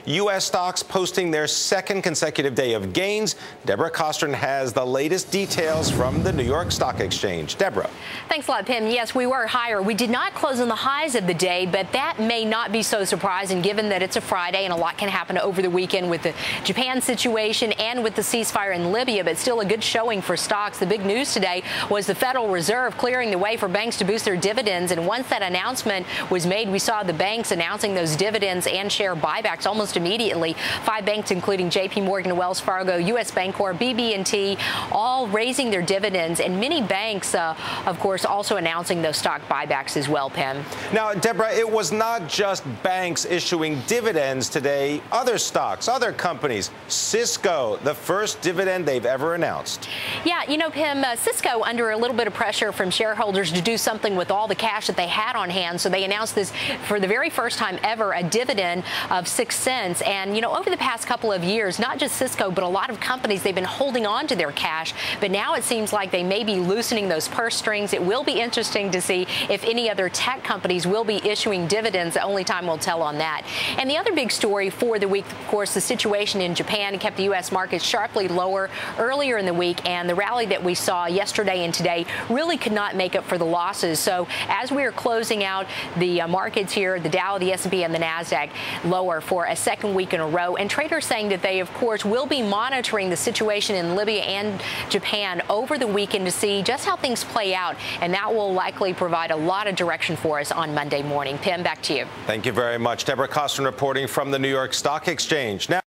U.S. stocks posting their second consecutive day of gains. Deborah Kostroun has the latest details from the New York Stock Exchange. Deborah. Thanks a lot, Pimm. Yes, we were higher. We did not close on the highs of the day, but that may not be so surprising given that it's a Friday and a lot can happen over the weekend with the Japan situation and with the ceasefire in Libya, but still a good showing for stocks. The big news today was the Federal Reserve clearing the way for banks to boost their dividends, and once that announcement was made, we saw the banks announcing those dividends and share buybacks almost immediately. 5 banks, including JP Morgan, Wells Fargo, U.S. Bancorp, BB&T, all raising their dividends, and many banks, of course, also announcing those stock buybacks as well, Pimm. Now, Deborah, it was not just banks issuing dividends today. Other stocks, other companies, Cisco, the first dividend they've ever announced. Yeah, you know, Pimm, Cisco under a little bit of pressure from shareholders to do something with all the cash that they had on hand, so they announced this for the very first time ever, a dividend of 6 cents. And, you know, over the past couple of years, not just Cisco, but a lot of companies, they've been holding on to their cash. But now it seems like they may be loosening those purse strings. It will be interesting to see if any other tech companies will be issuing dividends. Only time will tell on that. And the other big story for the week, of course, the situation in Japan kept the U.S. market sharply lower earlier in the week. And the rally that we saw yesterday and today really could not make up for the losses. So as we are closing out the markets here, the Dow, the S&P, and the NASDAQ lower for a second week in a row, and traders saying that they, of course, will be monitoring the situation in Libya and Japan over the weekend to see just how things play out, and that will likely provide a lot of direction for us on Monday morning. Pimm, back to you. Thank you very much. Deborah Kostroun reporting from the New York Stock Exchange. Now